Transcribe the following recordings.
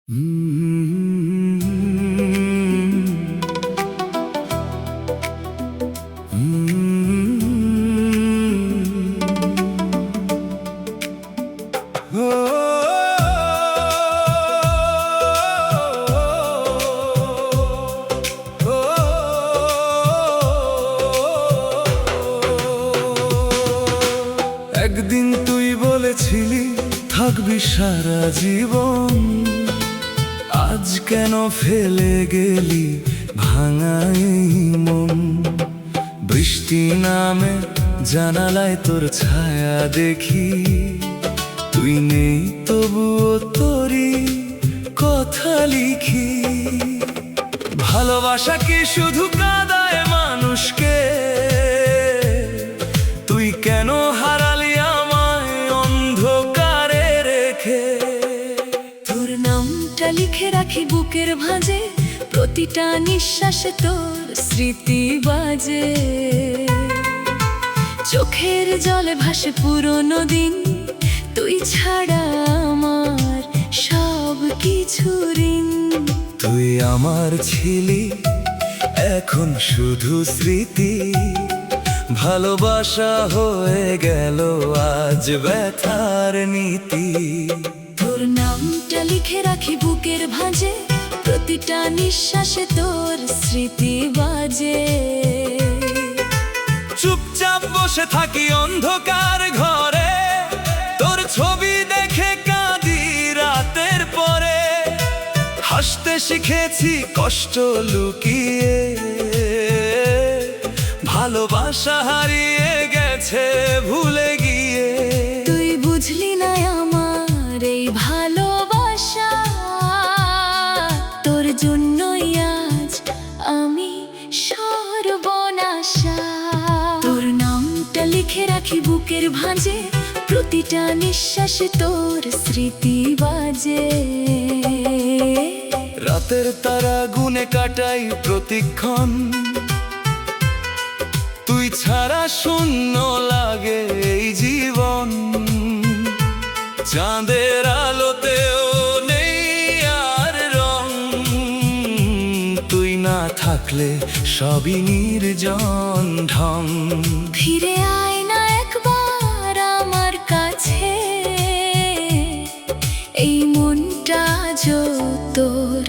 একদিন তুই বলেছিলি থাকবি সারা জীবন, আজ কেন ফেলে গেলি ভাঙা এই মন? বৃষ্টি নামে জানালায় তোর ছায়া দেখি, তুই নেই তবুও তোরই কথা লিখি। ভালোবাসা কি শুধু কাঁদায় মানুষকে? তুই কেন হারালি আমায় অন্ধকারে রেখে? তোর নামটা লিখে রাখি বুকের ভাঁজে, প্রতিটা নিঃশ্বাসে তোর স্মৃতি বাজে। চোখের জলে ভাসে পুরনো দিন, তুই ছাড়া আমার সব কিছু ঋণ। তুই আমার ছিলি, এখন শুধু স্মৃতি। ভালোবাসা হয়ে গেল আজ ব্যথার নীতি। তোর নামটা লিখে রাখি বুকের ভাঁজে, প্রতিটা নিঃশ্বাসে তোর স্মৃতি বাজে। চুপচাপ বসে থাকি অন্ধকার ঘরে, তোর ছবি দেখে কাঁদি রাতের পরে। হাসতে শিখেছি কষ্ট লুকিয়ে, ভালোবাসা হারিয়ে গেছে ভুলে গিয়ে। তুই বুঝলি না আমার এই ভালোবাসা, তোর জন্যই আজ আমি সর্বনাশা। তোর নামটা লিখে রাখি বুকের ভাঁজে, প্রতিটা নিঃশ্বাসে তোর স্মৃতি বাজে। রাতের তারা গুনে কাটাই প্রতিক্ষণ, তুই ছাড়া শূন্য লাগে এই জীবন। চাঁদের আলোতেও নেই আর রং, তুই না থাকলে সবই নির্জন ঢং। ফিরে আয় না একবার আমার কাছে, এই মনটা আজও তোর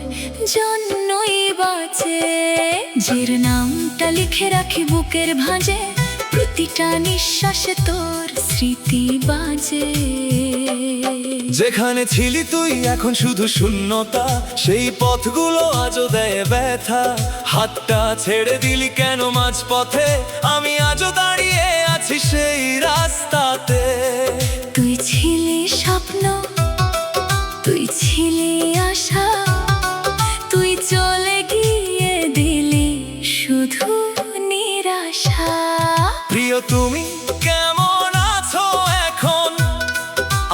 জন্যই বাঁচে। জির নামটা লিখে রাখি বুকের ভাঁজে, প্রতিটা নিঃশ্বাসে তোর স্মৃতি বাজে। যেখানে ছিলি তুই এখন শুধু শূন্যতা, সেই পথগুলো আজও দেয় ব্যথা। হাতটা ছেড়ে দিলি কেন মাঝপথে, আমি আজও দাঁড়িয়ে আছি সেই রাস্তাতে। তুই ছিলি স্বপ্ন, তুই ছিলি আশা, তুই চলে গিয়ে দিলি শুধু নিরাশা। প্রিয় তুমি কেমন আছো এখন?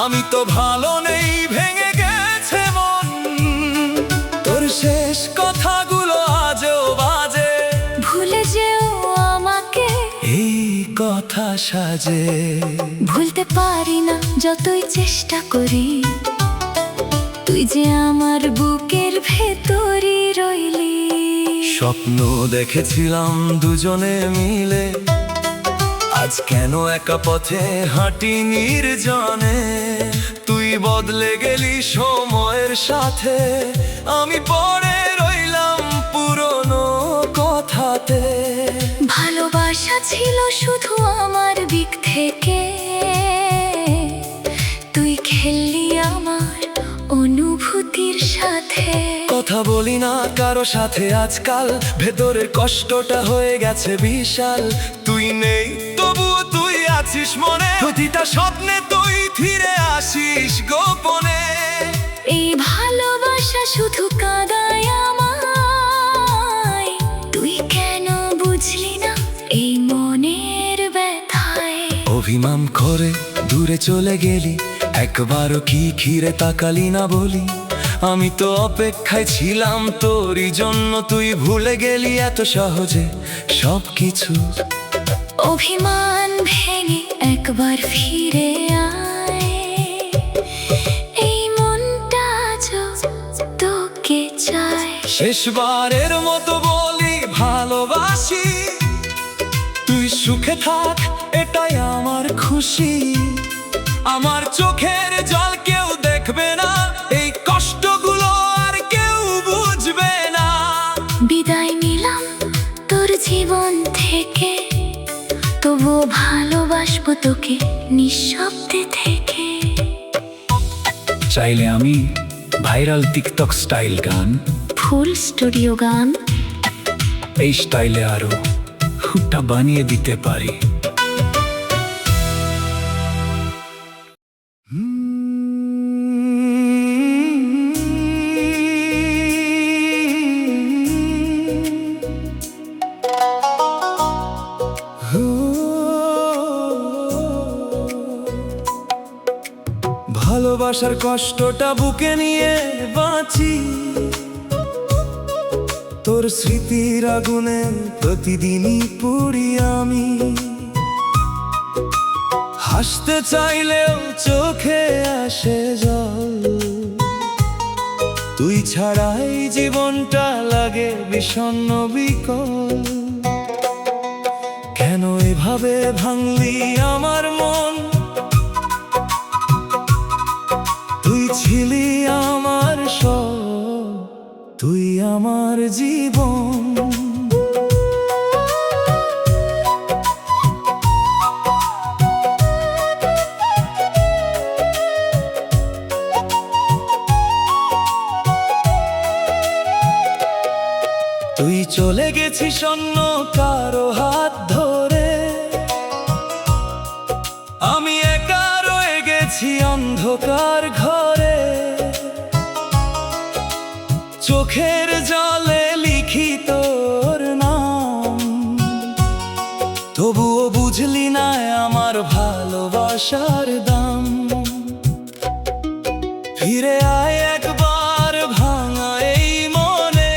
আমি তো ভালো নেই, ভেঙে গেছে মন। তোর শেষ কথাগুলো আজও বাজে, ভুলে যেও আমাকে এই কথা সাজে। ভুলতে পারি না যতই চেষ্টা করি, তুই যে আমার বুকের ভেতরই রইলি। স্বপ্ন দেখেছিলাম দুজনে মিলে, আজ কেন একা পথে হাঁটি নির্জনে? তুই বদলে গেলি সময়ের সাথে, আমি পড়ে রইলাম পুরনো কথাতে। ভালোবাসা ছিল শুধু আমার দিক থেকে, তুই খেললি আমার অনুভূতির সাথে। কথা বলি না কারো সাথে আজকাল, ভেতরের কষ্টটা হয়ে গেছে বিশাল। তুই নেই তবুও তুই আছিস মনে, প্রতিটা স্বপ্নে তুই ফিরে আসিস গোপনে। এই ভালোবাসা শুধু কাঁদায় আমায়, তুই কেন বুঝলি না এই মনের ব্যথায়? অভিমান করে দূরে চলে গেলি, একবারও কি ঘিরে তাকালি না বলি। আমি তো অপেক্ষায় ছিলাম তোরই জন্য, তুই ভুলে গেলি এত সহজে সবকিছু। অভিমান ভেঙে একবার ফিরে আয়, এই মনটা আজও শেষবারের মতো বলি ভালোবাসি, তুই সুখে থাক এটাই আমার খুশি। আমার চোখের জল কেউ দেখবে না, এই কষ্টগুলো আর কেউ বুঝবে না। বিদায় নিলাম তোর জীবন থেকে, তবুও ভালোবাসবো তোকে নিঃশব্দে থেকে। চাইলে আমি ভাইরাল টিকটক স্টাইল গান, ফুল স্টুডিও গান, এই স্টাইলে আরো হুটটা বানিয়ে দিতে পারি। ভালোবাসার কষ্টটা বুকে নিয়ে বাঁচি, তোর স্মৃতির আগুনে প্রতিদিনই পুড়ি আমি। হাসতে চাইলেও চোখে আসে জল, তুই ছাড়াই জীবনটা লাগে বিষণ্ণ বিকল। কেন এভাবে ভাঙলি আমার মন, তুই ছিলি আমার সব, তুই আমার জীবন। তুই চলে গেছিস অন্য কারো হাত ধরে, আমি একা রয়ে গেছি অন্ধকার ঘরে। চোখের জলে লিখি তোর নাম, তবুও বুঝলি না আমার ভালোবাসার দাম। ফিরে আয় একবার ভাঙা এই মনে,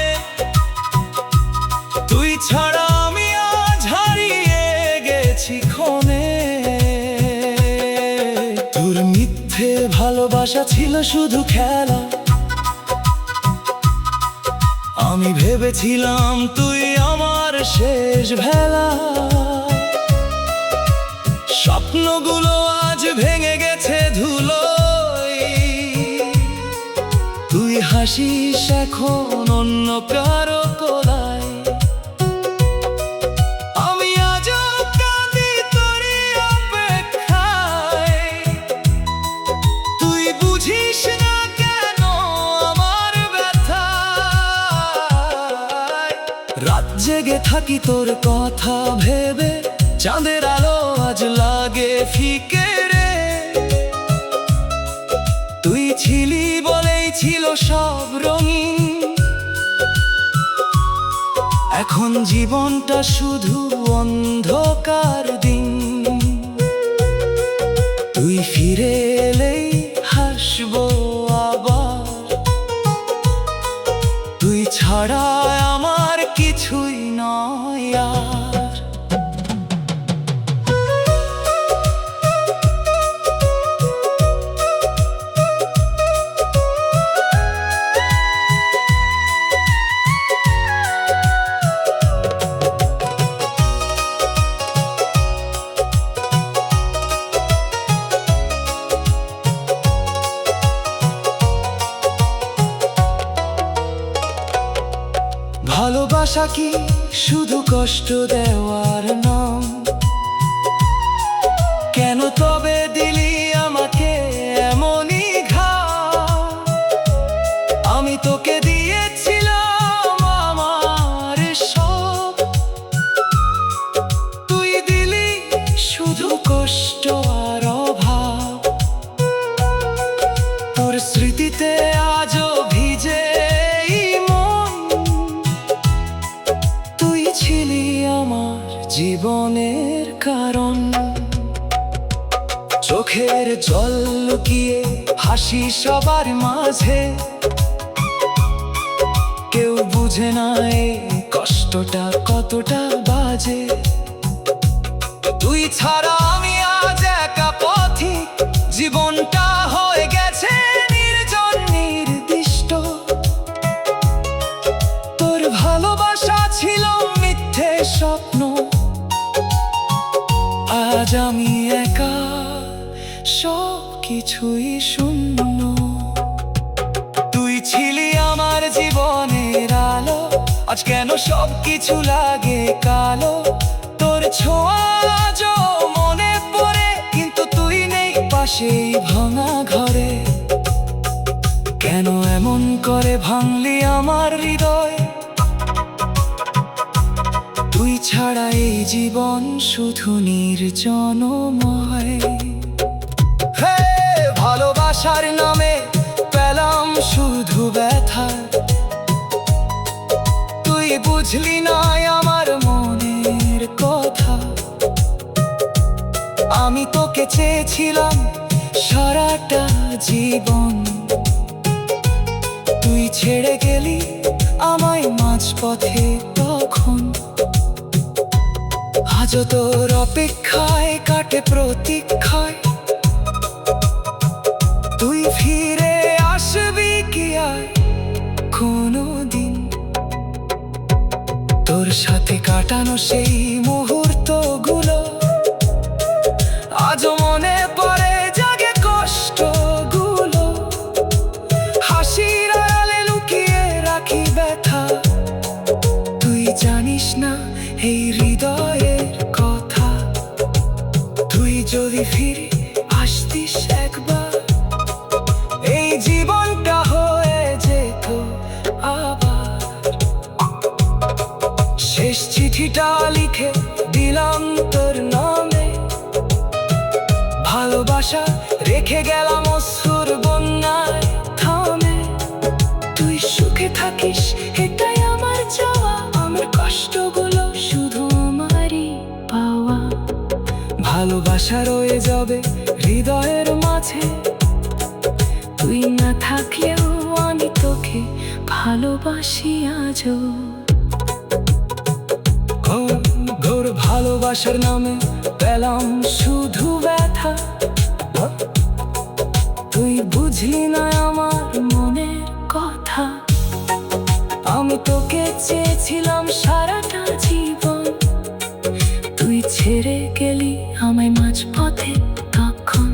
তুই ছাড়া আমি আজ হারিয়ে গেছি ক্ষণে। তোর মিথ্যে ভালোবাসা ছিল শুধু খেলা, আমি ভেবেছিলাম তুই আমার শেষ ভেলা। স্বপ্নগুলো আজ ভেঙে গেছে ধুলোয়, তুই হাসিস এখন অন্য কারো কোলায়। আমি আজও কাঁদি তোরই অপেক্ষায়, তুই বুঝিস না কেন আমার ব্যথা। রাত জেগে থাকি তোর কথা ভেবে, চাঁদের আলো আজ লাগে ফিকে রে। তুই ছিলি বলেই ছিল সব রঙিন, এখন জীবনটা শুধু অন্ধকার দিন। তুই ফিরে এলেই হাসবো আবার, তুই ছাড়া আমার কিছুই নয় আর। ভালোবাসা কি শুধু কষ্ট দেওয়ার নাম? কেন তবে দিলি আমাকে এমনই ঘাম? আমি তোকে দিয়েছিলাম আমার সব, তুই দিলি শুধু কষ্ট আর অভাব। তোর স্মৃতিতে আজও ভিজে জীবনের কারণ। চোখের জল লুকিয়ে হাসি সবার মাঝে, কেউ বুঝে না এই কষ্টটা কতটা বাজে। তুই ছাড়া আমি আজ একা পথিক, জীবনটা হয়ে গেছে নির্জন নির্দিষ্ট। আজ আমি একা, সব কিছুই শূন্য। তুই ছিলি আমার জীবনের আলো, আজ কেন সব কিছু লাগে কালো। তোর ছোঁয়া আজও মনে পড়ে, কিন্তু তুই নেই পাশেই ভাঙা ঘরে। কেন এমন করে ভাঙলি আমার হৃদয়? তুই ছাড়া এই জীবন শুধু নির্জনময়। হে, ভালোবাসার নামে পেলাম শুধু ব্যথা। তুই বুঝলি না আমার মনের কথা। আমি তোকে চেয়েছিলাম সারাটা জীবন, তুই ছেড়ে গেলি আমায় মাঝপথে তখন। আজও তোর অপেক্ষায় কাটে প্রতীক্ষায়, তুই ফিরে আসবি কি আর কোনোদিন? তোর সাথে কাটানো সেই মুহূর্তগুলো আজও মনে পড়ে, জাগে কষ্টগুলো। হাসির আড়ালে লুকিয়ে রাখি ব্যথা। তুই জানিস না এই হৃদয়ের কথা। তুই যদি ফিরে আসতিস একবার, এই জীবনটা হয়ে যেত আবার। শেষ চিঠিটা লিখে দিলাম তোর নামে, ভালোবাসা রেখে গেলাম অশ্রুর বন্যায় থামে। তুই সুখে থাকিস এটাই আমার চাওয়া, আমার কষ্টগুলো শুধু আমারই পাওয়া। ভালোবাসা রয়ে যাবে হৃদয়ের মাঝে, তুই না থাকলেও আমি তোকে ভালোবাসি আজও। ঘোর ভালোবাসার নামে পেলাম শুধু ব্যথা। তুই বুঝলি না আমার মনের কথা। আমি তোকে চেয়েছিলাম সারাটা জীবন, তুই ছেড়ে গেলি আমায় মাঝপথে তখন।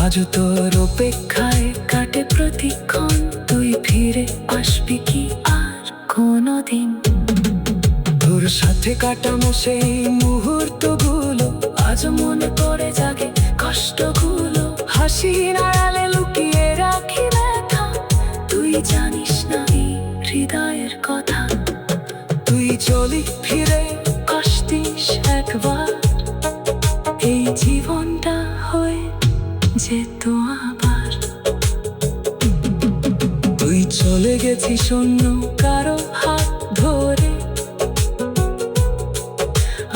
আজও তোর অপেক্ষায় কাটে প্রতিক্ষণ, তুই ফিরে আসবি কি আর কোনোদিন? তোর সাথে কাটানো সেই মুহূর্তগুলো আজও মনে পড়ে, জাগে কষ্টগুলো। হাসির আড়ালে লুকিয়ে রাখি ব্যথা। তুই জানিস না এই হৃদয়ের কথা। তুই চলি ফিরে আসতিস একবার, এই জীবনটা হয়ে যেত আবার। তুই চলে গেছিস অন্য কারো হাত ধরে,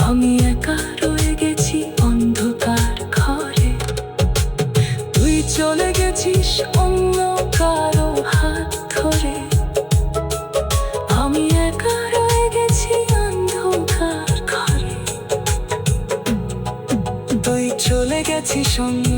আমি একা রয়ে গেছি অন্ধকার ঘরে। তুই চলে গেছিস অন্য কারো হাত ধরে, আমি একা রয়ে গেছি অন্ধকার ঘরে। তুই চলে গেছিস অন্য